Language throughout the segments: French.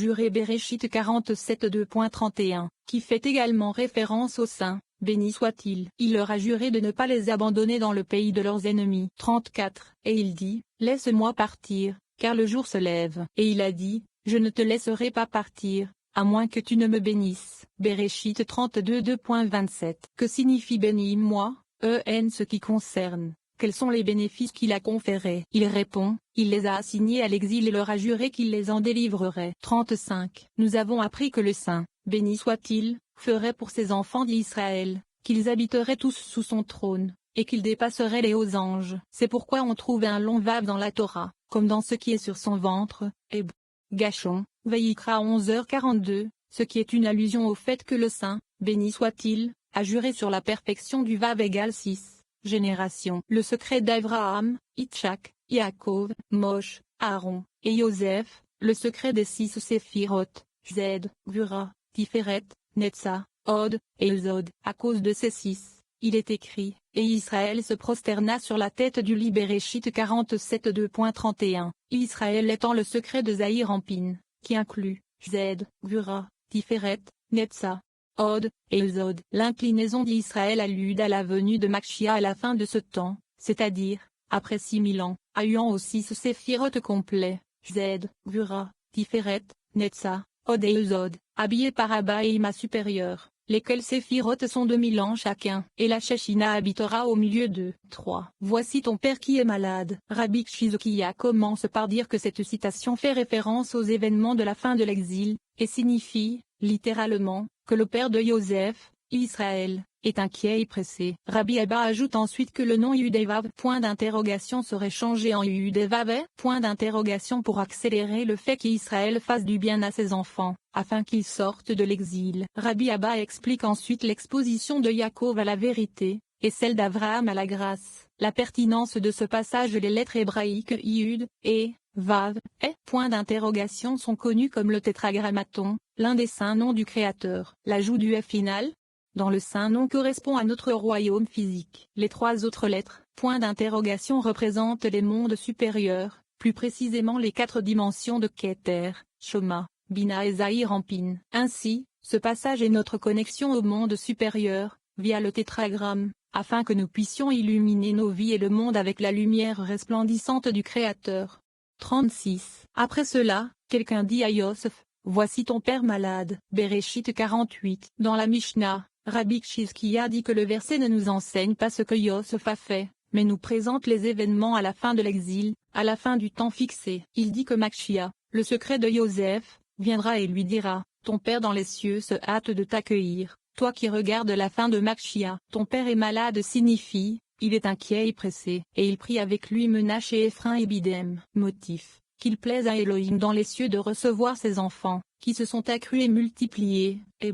juré Bereshit 47 2.31, qui fait également référence au saint, béni soit-il. Il leur a juré de ne pas les abandonner dans le pays de leurs ennemis. 34, et il dit, laisse-moi partir, car le jour se lève. Et il a dit, je ne te laisserai pas partir, à moins que tu ne me bénisses. Bereshit 32 2.27. Que signifie bénis-moi, ce qui concerne? Quels sont les bénéfices qu'il a conférés? Il répond, il les a assignés à l'exil et leur a juré qu'il les en délivrerait. 35. Nous avons appris que le Saint, béni soit-il, ferait pour ses enfants d'Israël, qu'ils habiteraient tous sous son trône, et qu'ils dépasseraient les hauts anges. C'est pourquoi on trouve un long vav dans la Torah, comme dans ce qui est sur son ventre, Gachon, Vayikra 11h42, ce qui est une allusion au fait que le Saint, béni soit-il, a juré sur la perfection du vav égale 6. Génération. Le secret d'Abraham, Itchak, Yaakov, Moshe, Aaron, et Joseph, le secret des 6 séphiroth, Zed, Gvura, Tiferet, Netza, Od, et Ezod. À cause de ces 6, il est écrit, et Israël se prosterna sur la tête du lit. Bereshit 47 2.31, Israël étant le secret de Zahir Ampin, qui inclut, Zed, Gvura, Tiferet, Netza, Od, et Ezod. L'inclinaison d'Israël allude à la venue de Makshia à la fin de ce temps, c'est-à-dire, après 6000 ans, ayant aussi ce séphiroth complet, Zed, Gvura, Tiferet, Netza, Od et Ezod, habillés par Abba et Ima supérieur, lesquels séphiroth sont de 1000 ans chacun. Et la Shechina habitera au milieu d'eux. 3. Voici ton père qui est malade. Rabbi Chizokia commence par dire que cette citation fait référence aux événements de la fin de l'exil, et signifie, littéralement, que le père de Joseph, Israël, est inquiet et pressé. Rabbi Abba ajoute ensuite que le nom Yudevav serait changé en Yudevave pour accélérer le fait qu'Israël fasse du bien à ses enfants, afin qu'ils sortent de l'exil. Rabbi Abba explique ensuite l'exposition de Yaakov à la vérité, et celle d'Abraham à la grâce. La pertinence de ce passage. Les lettres hébraïques Yud, et Vav, sont connues comme le tétragrammaton, l'un des saints noms du Créateur. L'ajout du final dans le saint nom correspond à notre royaume physique. Les 3 autres lettres, représentent les mondes supérieurs, plus précisément les 4 dimensions de Keter, Shoma, Bina et Zahir Ampin. Ainsi, ce passage est notre connexion au monde supérieur, via le tétragramme, afin que nous puissions illuminer nos vies et le monde avec la lumière resplendissante du Créateur. 36. Après cela, quelqu'un dit à Yosef, voici ton père malade. Bereshit 48. Dans la Mishnah, Rabbi Chizkiya dit que le verset ne nous enseigne pas ce que Yosef a fait, mais nous présente les événements à la fin de l'exil, à la fin du temps fixé. Il dit que Makshia, le secret de Joseph, viendra et lui dira, ton père dans les cieux se hâte de t'accueillir. Toi qui regardes la fin de Makshia, ton père est malade signifie, il est inquiet et pressé, et il prie avec lui Menache et Ephraim et Bidem. Motif, qu'il plaise à Elohim dans les cieux de recevoir ses enfants, qui se sont accrus et multipliés, et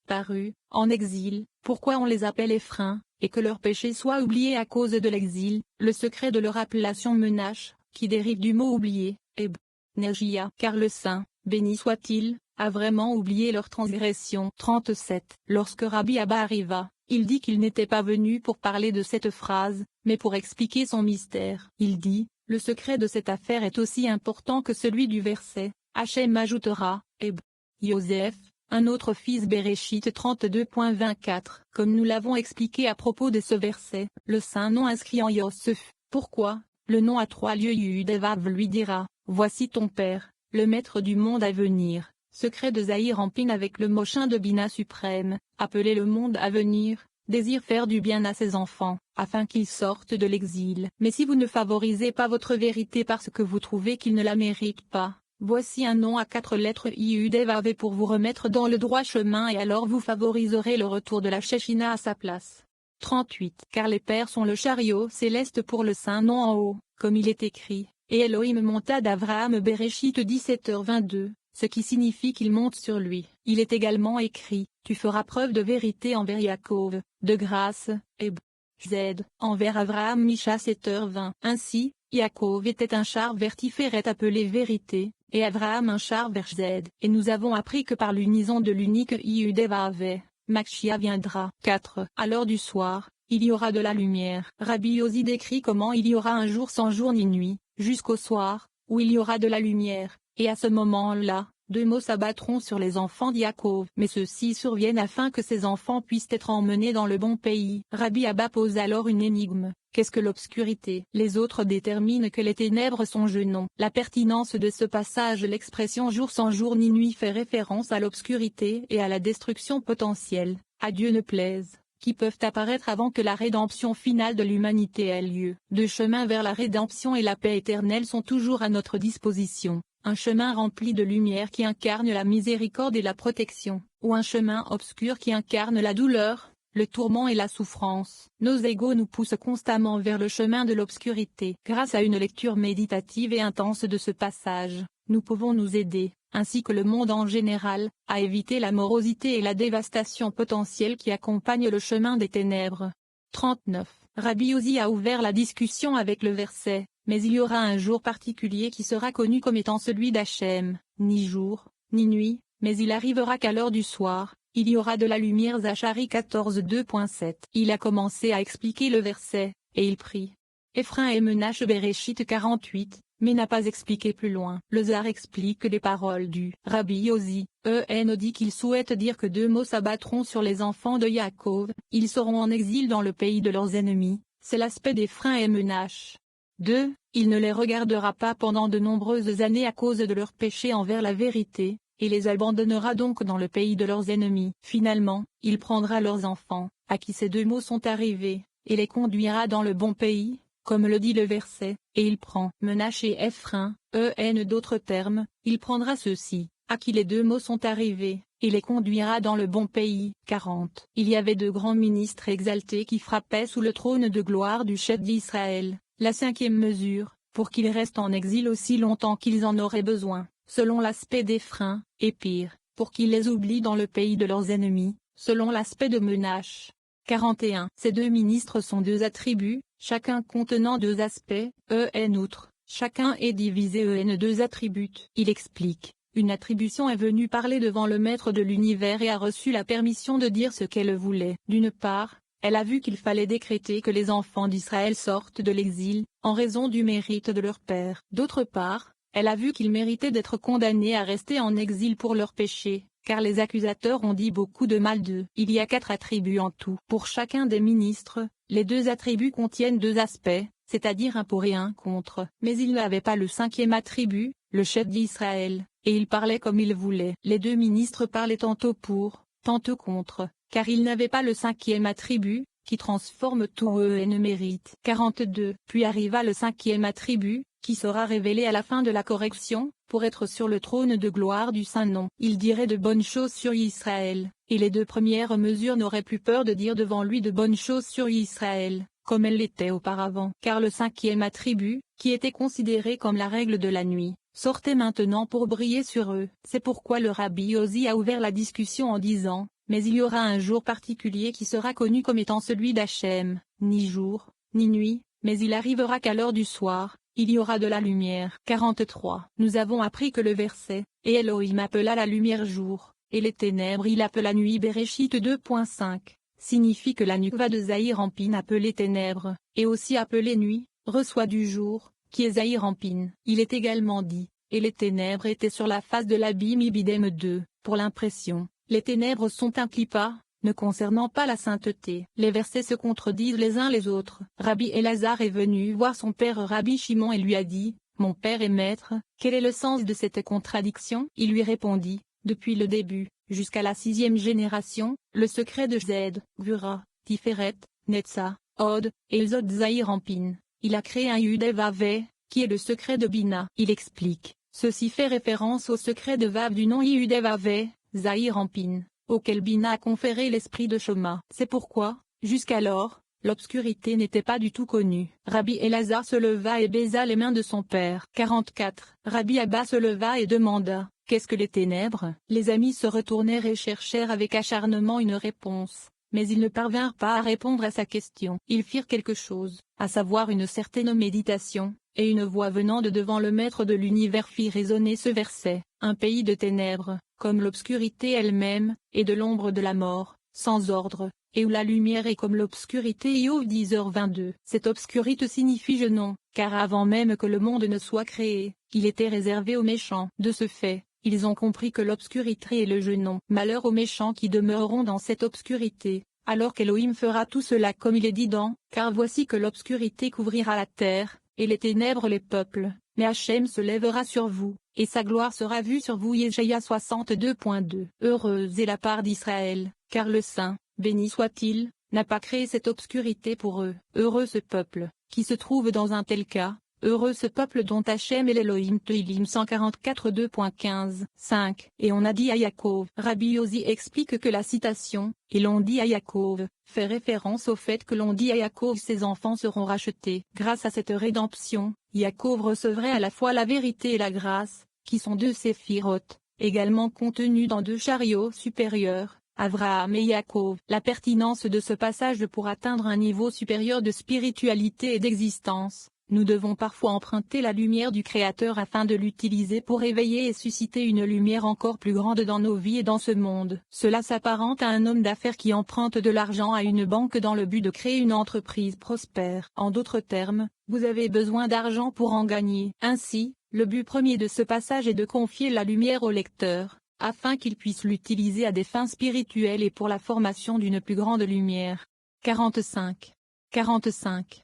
parus, en exil, pourquoi on les appelle Ephraim, et que leurs péchés soient oubliés à cause de l'exil, le secret de leur appellation Menache, qui dérive du mot oublié, et Nergia, car le Saint, béni soit-il, a vraiment oublié leur transgression. 37. Lorsque Rabbi Abba arriva, il dit qu'il n'était pas venu pour parler de cette phrase, mais pour expliquer son mystère. Il dit, le secret de cette affaire est aussi important que celui du verset. Hachem ajoutera, et Joseph, un autre fils. Bereshit 32.24. Comme nous l'avons expliqué à propos de ce verset, le saint nom inscrit en Yosef. Pourquoi? Le nom à 3 lieux Yudevav lui dira, voici ton père, le maître du monde à venir. Secret de Zahir Ampin avec le mochin de Bina suprême, appelé le monde à venir, désire faire du bien à ses enfants, afin qu'ils sortent de l'exil. Mais si vous ne favorisez pas votre vérité parce que vous trouvez qu'ils ne la méritent pas, voici un nom à 4 lettres Yudevav pour vous remettre dans le droit chemin et alors vous favoriserez le retour de la Shechina à sa place. 38. Car les pères sont le chariot céleste pour le saint nom en haut, comme il est écrit, et Elohim monta d'Abraham. Bereshit 17h22. Ce qui signifie qu'il monte sur lui. Il est également écrit, tu feras preuve de vérité envers Yaakov, de grâce, et Z, envers Abraham. Micha 7h20. Ainsi, Yaakov était un char vers Tiferet appelé vérité, et Abraham un char vers Z. Et nous avons appris que par l'unison de l'unique Yudevave, Makshia viendra. 4. À l'heure du soir, il y aura de la lumière. Rabbi Yosi décrit comment il y aura un jour sans jour ni nuit, jusqu'au soir, où il y aura de la lumière. Et à ce moment-là, 2 mots s'abattront sur les enfants d'Yaakov. Mais ceux-ci surviennent afin que ces enfants puissent être emmenés dans le bon pays. Rabbi Abba pose alors une énigme. Qu'est-ce que l'obscurité? Les autres déterminent que les ténèbres sont non. La pertinence de ce passage, l'expression jour sans jour ni nuit fait référence à l'obscurité et à la destruction potentielle, à Dieu ne plaise, qui peuvent apparaître avant que la rédemption finale de l'humanité ait lieu. Deux chemins vers la rédemption et la paix éternelle sont toujours à notre disposition. Un chemin rempli de lumière qui incarne la miséricorde et la protection, ou un chemin obscur qui incarne la douleur, le tourment et la souffrance. Nos égos nous poussent constamment vers le chemin de l'obscurité. Grâce à une lecture méditative et intense de ce passage, nous pouvons nous aider, ainsi que le monde en général, à éviter la morosité et la dévastation potentielle qui accompagnent le chemin des ténèbres. 39. Rabbi Ozi a ouvert la discussion avec le verset. Mais il y aura un jour particulier qui sera connu comme étant celui d'Hachem, ni jour, ni nuit, mais il arrivera qu'à l'heure du soir, il y aura de la lumière. Zacharie 14 2.7. Il a commencé à expliquer le verset, et il prie. Ephraim et Menache Bereshit 48, mais n'a pas expliqué plus loin. Le Zohar explique les paroles du Rabbi Ozi. Dit qu'il souhaite dire que 2 mots s'abattront sur les enfants de Yaakov, ils seront en exil dans le pays de leurs ennemis, c'est l'aspect d'Ephraim et Menache. 2. Il ne les regardera pas pendant de nombreuses années à cause de leur péché envers la vérité, et les abandonnera donc dans le pays de leurs ennemis. Finalement, il prendra leurs enfants, à qui ces 2 mots sont arrivés, et les conduira dans le bon pays, comme le dit le verset, et il prend Menache et Ephraim, d'autres termes, il prendra ceux-ci, à qui les 2 mots sont arrivés, et les conduira dans le bon pays. 40. Il y avait 2 grands ministres exaltés qui frappaient sous le trône de gloire du chef d'Israël. La 5e mesure, pour qu'ils restent en exil aussi longtemps qu'ils en auraient besoin, selon l'aspect d'Ephraim, et pire, pour qu'ils les oublient dans le pays de leurs ennemis, selon l'aspect de Menache. 41. Ces 2 ministres sont 2 attributs, chacun contenant 2 aspects, outre, chacun est divisé en 2 attributs. Il explique. Une attribution est venue parler devant le maître de l'univers et a reçu la permission de dire ce qu'elle voulait. D'une part, elle a vu qu'il fallait décréter que les enfants d'Israël sortent de l'exil, en raison du mérite de leur père. D'autre part, elle a vu qu'ils méritaient d'être condamnés à rester en exil pour leurs péchés, car les accusateurs ont dit beaucoup de mal d'eux. Il y a 4 attributs en tout. Pour chacun des ministres, les 2 attributs contiennent 2 aspects, c'est-à-dire un pour et un contre. Mais il n'avait pas le 5e attribut, le chef d'Israël, et il parlait comme il voulait. Les 2 ministres parlaient tantôt pour, tantôt contre, car il n'avait pas le 5e attribut, qui transforme tout en mérite. 42. Puis arriva le 5e attribut, qui sera révélé à la fin de la correction, pour être sur le trône de gloire du Saint-Nom. Il dirait de bonnes choses sur Israël, et les 2 premières mesures n'auraient plus peur de dire devant lui de bonnes choses sur Israël, comme elles l'étaient auparavant. Car le 5e attribut, qui était considéré comme la règle de la nuit, sortait maintenant pour briller sur eux. C'est pourquoi le Rabbi Ozi a ouvert la discussion en disant, mais il y aura un jour particulier qui sera connu comme étant celui d'Hachem, ni jour, ni nuit, mais il arrivera qu'à l'heure du soir, il y aura de la lumière. 43. Nous avons appris que le verset, et Elohim appela la lumière jour, et les ténèbres il appela nuit Bereshit 2.5, signifie que la Nukva de Zahir Ampin appelée ténèbres, et aussi appelée nuit, reçoit du jour, qui est Zahir Ampin. Il est également dit, et les ténèbres étaient sur la face de l'abîme Ibidem 2, pour l'impression. Les ténèbres sont un clipa, ne concernant pas la sainteté. Les versets se contredisent les uns les autres. Rabbi Elazar est venu voir son père Rabbi Shimon et lui a dit, « Mon père et maître, quel est le sens de cette contradiction ?» Il lui répondit, « Depuis le début, jusqu'à la 6e génération, le secret de Zed, Gvura, Tiferet, Netza, Od, et Zod Zahir Ampin, il a créé un Yudev-Vav, qui est le secret de Bina. » Il explique, ceci fait référence au secret de Vav du nom Yudev-Vav, Zahir Ampin, auquel Bina a conféré l'esprit de Shoma. C'est pourquoi, jusqu'alors, l'obscurité n'était pas du tout connue. Rabbi Elazar se leva et baisa les mains de son père. 44. Rabbi Abba se leva et demanda, « Qu'est-ce que les ténèbres ?» Les amis se retournèrent et cherchèrent avec acharnement une réponse, mais ils ne parvinrent pas à répondre à sa question. Ils firent quelque chose, à savoir une certaine méditation, et une voix venant de devant le maître de l'univers fit résonner ce verset, « Un pays de ténèbres, comme l'obscurité elle-même, et de l'ombre de la mort, sans ordre, et où la lumière est comme l'obscurité. » Iov 10h22. Cette obscurité signifie je non, car avant même que le monde ne soit créé, il était réservé aux méchants. De ce fait, ils ont compris que l'obscurité est le jeûne. Malheur aux méchants qui demeureront dans cette obscurité, alors qu'Élohim fera tout cela comme il est dit dans « Car voici que l'obscurité couvrira la terre, et les ténèbres les peuples, mais Hachem se lèvera sur vous, et sa gloire sera vue sur vous. » Yeshaïa 62.2. Heureuse est la part d'Israël, car le Saint, béni soit-il, n'a pas créé cette obscurité pour eux. Heureux ce peuple, qui se trouve dans un tel cas. Heureux ce peuple dont Hachem est l'Elohim. Tehillim 144 2.15, 5. Et on a dit à Yaakov. Rabbi Yossi explique que la citation « Et l'on dit à Yaakov » fait référence au fait que l'on dit à Yaakov ses enfants seront rachetés. Grâce à cette rédemption, Yaakov recevrait à la fois la vérité et la grâce, qui sont deux séphirotes, également contenues dans deux chariots supérieurs, Avraham et Yaakov. La pertinence de ce passage pour atteindre un niveau supérieur de spiritualité et d'existence. Nous devons parfois emprunter la lumière du Créateur afin de l'utiliser pour éveiller et susciter une lumière encore plus grande dans nos vies et dans ce monde. Cela s'apparente à un homme d'affaires qui emprunte de l'argent à une banque dans le but de créer une entreprise prospère. En d'autres termes, vous avez besoin d'argent pour en gagner. Ainsi, le but premier de ce passage est de confier la lumière au lecteur, afin qu'il puisse l'utiliser à des fins spirituelles et pour la formation d'une plus grande lumière. 45.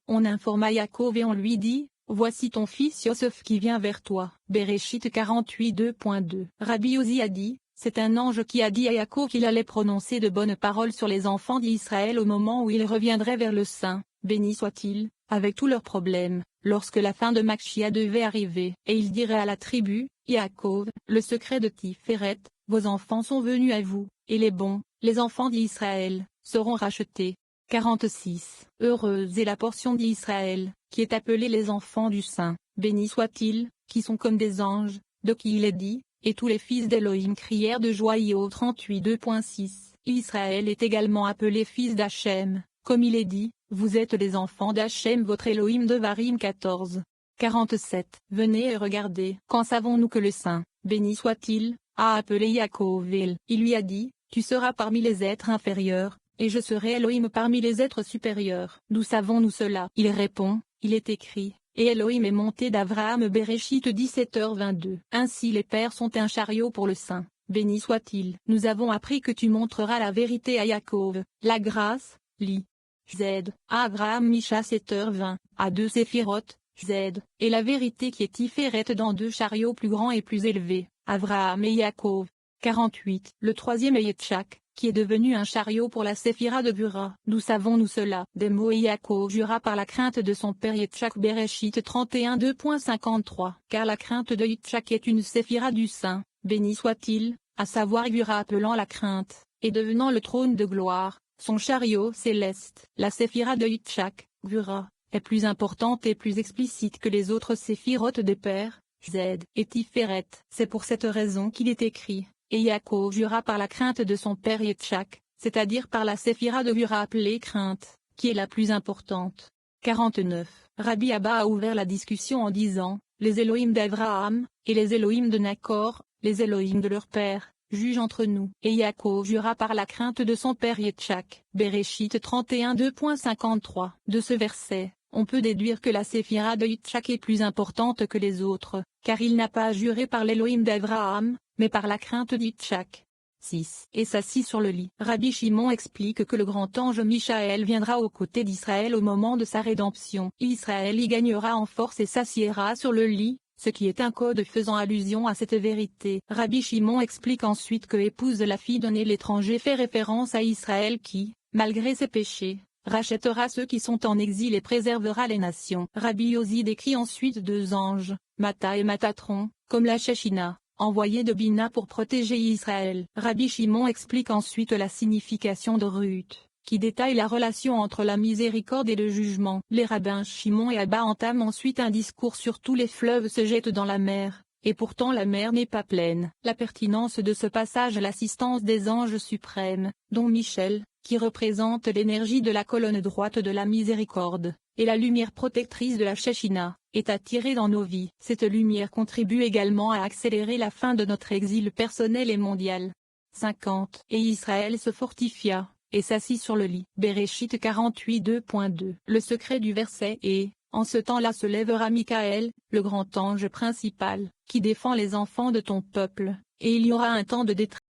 On informa Yaakov et on lui dit, voici ton fils Yosef qui vient vers toi. Bereshit 48 2.2. Rabbi Yossi a dit, c'est un ange qui a dit à Yaakov qu'il allait prononcer de bonnes paroles sur les enfants d'Israël au moment où il reviendrait vers le Saint, béni soit-il, avec tous leurs problèmes, lorsque la fin de Machia devait arriver. Et il dirait à la tribu, Yaakov, le secret de Tiferet, vos enfants sont venus à vous, et les bons, les enfants d'Israël, seront rachetés. 46. Heureuse est la portion d'Israël, qui est appelée les enfants du Saint, béni soit-il, qui sont comme des anges, de qui il est dit, et tous les fils d'Élohim crièrent de joie. Io 38 2.6. Israël est également appelé fils d'Hachem, comme il est dit, vous êtes les enfants d'Hachem votre Élohim. Devarim 14. 47. Venez et regardez. Quand savons-nous que le Saint, béni soit-il, a appelé Yaakov et il lui a dit, tu seras parmi les êtres inférieurs, et je serai Elohim parmi les êtres supérieurs. D'où savons-nous cela? Il répond, il est écrit, et Elohim est monté d'Avraham. Bereshit 17h22. Ainsi les pères sont un chariot pour le Saint, béni soit-il. Nous avons appris que tu montreras la vérité à Yaakov, la grâce, li. Z, à Avraham Misha 7h20, à deux séphirotes, Z, et la vérité qui est Tiferet dans deux chariots plus grands et plus élevés, Avraham et Yaakov. 48. Le troisième est Yitzhak, qui est devenu un chariot pour la séphira de Gura. D'où savons-nous cela? Des mots. Et Yaakov jura par la crainte de son père Yitzhak. Bereshit 31 2.53. Car la crainte de Yitzhak est une séphira du Saint, béni soit-il, à savoir Gura appelant la crainte, et devenant le trône de gloire, son chariot céleste. La séphira de Yitzhak, Gura, est plus importante et plus explicite que les autres séphirotes des pères, Z et Tiferet. C'est pour cette raison qu'il est écrit. Et Yaakov jura par la crainte de son père Yitzhak, c'est-à-dire par la séphira de Gura appelée crainte, qui est la plus importante. 49. Rabbi Abba a ouvert la discussion en disant, les Elohim d'Avraham, et les Elohim de Nakor, les Elohim de leur père, jugent entre nous. Et Yaakov jura par la crainte de son père Yitzhak. Bereshit 31 2.53. De ce verset, on peut déduire que la séphira de Yitzhak est plus importante que les autres, car il n'a pas juré par l'Elohim d'Avraham, mais par la crainte d'Yitzhak. 6. Et s'assit sur le lit. Rabbi Shimon explique que le grand ange Michaël viendra aux côtés d'Israël au moment de sa rédemption. Israël y gagnera en force et s'assiera sur le lit, ce qui est un code faisant allusion à cette vérité. Rabbi Shimon explique ensuite que épouse la fille donnée l'étranger fait référence à Israël qui, malgré ses péchés, rachètera ceux qui sont en exil et préservera les nations. Rabbi Yossi décrit ensuite deux anges, Mata et Matatron, comme la Shechina, envoyés de Bina pour protéger Israël. Rabbi Shimon explique ensuite la signification de Ruth, qui détaille la relation entre la miséricorde et le jugement. Les rabbins Shimon et Abba entament ensuite un discours sur tous les fleuves se jettent dans la mer, et pourtant la mer n'est pas pleine. La pertinence de ce passage l'assistance des anges suprêmes, dont Michel, qui représente l'énergie de la colonne droite de la miséricorde, et la lumière protectrice de la Shechina, est attirée dans nos vies. Cette lumière contribue également à accélérer la fin de notre exil personnel et mondial. 50. Et Israël se fortifia, et s'assit sur le lit. Bereshit 48 2.2. Le secret du verset est, En ce temps-là se lèvera Michaël, le grand ange principal, qui défend les enfants de ton peuple, et il y aura un temps de détresse